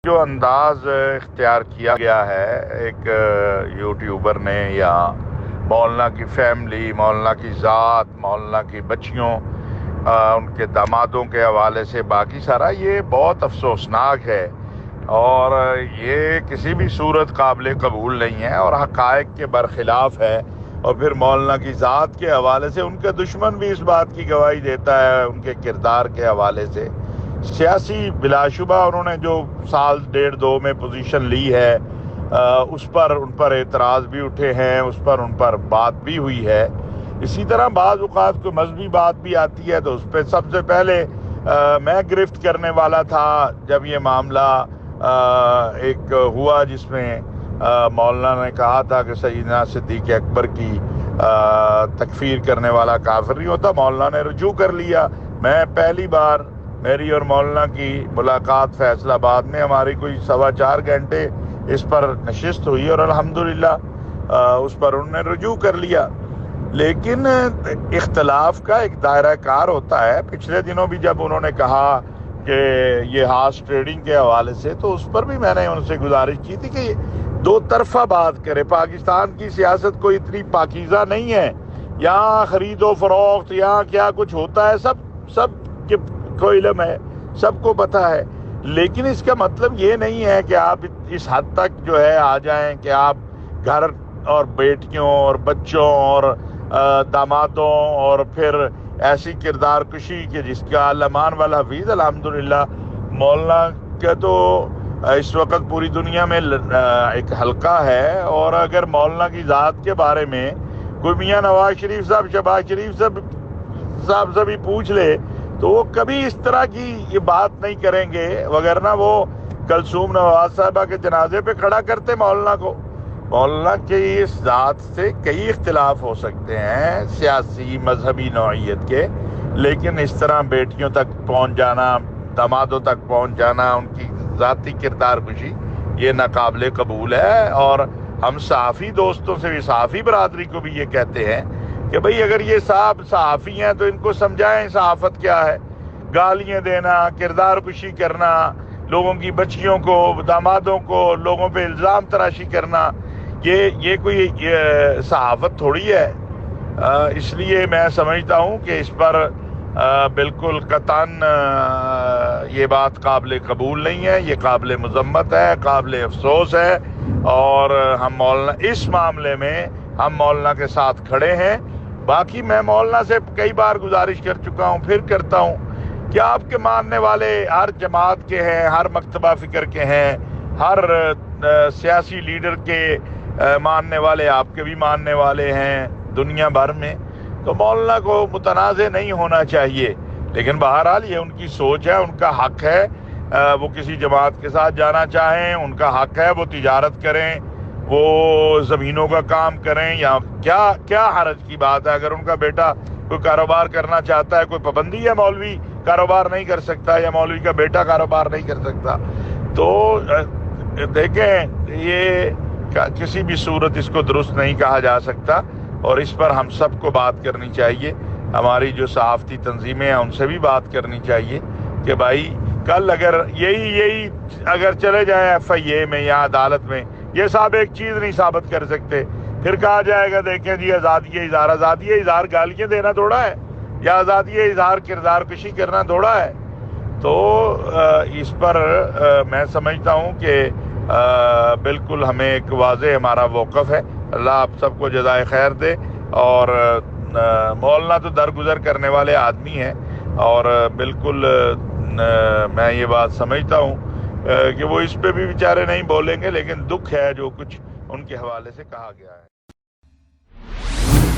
جو انداز اختیار کیا گیا ہے ایک یوٹیوبر نے یا مولانا کی فیملی، مولانا کی ذات، مولانا کی بچیوں، ان کے دامادوں کے حوالے سے باقی سارا، یہ بہت افسوسناک ہے اور یہ کسی بھی صورت قابل قبول نہیں ہے اور حقائق کے برخلاف ہے۔ اور پھر مولانا کی ذات کے حوالے سے ان کا دشمن بھی اس بات کی گواہی دیتا ہے ان کے کردار کے حوالے سے۔ سیاسی بلا شبہ انہوں نے جو سال ڈیڑھ دو میں پوزیشن لی ہے، اس پر ان پر اعتراض بھی اٹھے ہیں، اس پر ان پر بات بھی ہوئی ہے۔ اسی طرح بعض اوقات کوئی مذہبی بات بھی آتی ہے تو اس پہ سب سے پہلے میں گرفت کرنے والا تھا جب یہ معاملہ ایک ہوا جس میں مولانا نے کہا تھا کہ سیدنا صدیق اکبر کی تکفیر کرنے والا کافر نہیں ہوتا۔ مولانا نے رجوع کر لیا۔ میں پہلی بار میری اور مولانا کی ملاقات فیصل آباد میں، ہماری کوئی 4.25 گھنٹے اس پر نشست ہوئی اور الحمدللہ اس پر انہوں نے رجوع کر لیا۔ لیکن اختلاف کا ایک دائرہ کار ہوتا ہے۔ پچھلے دنوں بھی جب انہوں نے کہا کہ یہ ہارس ٹریڈنگ کے حوالے سے، تو اس پر بھی میں نے ان سے گزارش کی تھی کہ دو طرفہ بات کرے۔ پاکستان کی سیاست کوئی اتنی پاکیزہ نہیں ہے، یہاں خرید و فروخت، یہاں کیا کچھ ہوتا ہے سب کو علم ہے، سب کو پتہ ہے۔ لیکن اس کا مطلب یہ نہیں ہے کہ آپ اس حد تک جو ہے آ جائیں کہ آپ گھر اور بیٹیوں اور بچوں اور دامادوں اور پھر ایسی کردار کشی کہ جس کا الامان والحفیظ الحمدللہ مولانا کا تو اس وقت پوری دنیا میں ایک حلقہ ہے۔ اور اگر مولانا کی ذات کے بارے میں کوئی میاں نواز شریف صاحب، شہباز شریف صاحب سے بھی پوچھ لے تو وہ کبھی اس طرح کی یہ بات نہیں کریں گے، وگرنہ وہ کلثوم نواز صاحبہ کے جنازے پہ کھڑا کرتے مولانا کو۔ مولانا کی اس ذات سے کئی اختلاف ہو سکتے ہیں سیاسی مذہبی نوعیت کے، لیکن اس طرح بیٹیوں تک پہنچ جانا، دامادوں تک پہنچ جانا، ان کی ذاتی کردار کشی، یہ ناقابل قبول ہے۔ اور ہم صحافی دوستوں سے بھی، صحافی برادری کو بھی یہ کہتے ہیں کہ بھئی اگر یہ صاحب صحافی ہیں تو ان کو سمجھائیں صحافت کیا ہے۔ گالیاں دینا، کردار کشی کرنا، لوگوں کی بچیوں کو، دامادوں کو، لوگوں پہ الزام تراشی کرنا، یہ کوئی صحافت تھوڑی ہے۔ اس لیے میں سمجھتا ہوں کہ اس پر بالکل قطعاً یہ بات قابل قبول نہیں ہے، یہ قابل مذمت ہے، قابل افسوس ہے۔ اور ہم مولانا اس معاملے میں ہم مولانا کے ساتھ کھڑے ہیں۔ باقی میں مولانا سے کئی بار گزارش کر چکا ہوں، پھر کرتا ہوں کہ آپ کے ماننے والے ہر جماعت کے ہیں، ہر مکتبہ فکر کے ہیں، ہر سیاسی لیڈر کے ماننے والے آپ کے بھی ماننے والے ہیں دنیا بھر میں، تو مولانا کو متنازع نہیں ہونا چاہیے۔ لیکن بہرحال یہ ان کی سوچ ہے، ان کا حق ہے، وہ کسی جماعت کے ساتھ جانا چاہیں، ان کا حق ہے، وہ تجارت کریں، وہ زمینوں کا کام کریں، یا کیا حرج کی بات ہے اگر ان کا بیٹا کوئی کاروبار کرنا چاہتا ہے؟ کوئی پابندی ہے مولوی کاروبار نہیں کر سکتا یا مولوی کا بیٹا کاروبار نہیں کر سکتا؟ تو دیکھیں، یہ کسی بھی صورت اس کو درست نہیں کہا جا سکتا اور اس پر ہم سب کو بات کرنی چاہیے۔ ہماری جو صحافتی تنظیمیں ہیں ان سے بھی بات کرنی چاہیے کہ بھائی کل اگر یہی اگر چلے جائیں FIA میں یا عدالت میں، یہ صاحب ایک چیز نہیں ثابت کر سکتے، پھر کہا جائے گا دیکھیں جی آزادی اظہار گالیاں دینا تھوڑا ہے، یا آزادی اظہار کردار کشی کرنا تھوڑا ہے۔ تو اس پر میں سمجھتا ہوں کہ بالکل ہمیں ایک واضح ہمارا موقف ہے۔ اللہ آپ سب کو جزائے خیر دے۔ اور مولانا تو درگزر کرنے والے آدمی ہیں اور بالکل میں یہ بات سمجھتا ہوں کہ وہ اس پہ بھی بیچارے نہیں بولیں گے، لیکن دکھ ہے جو کچھ ان کے حوالے سے کہا گیا ہے۔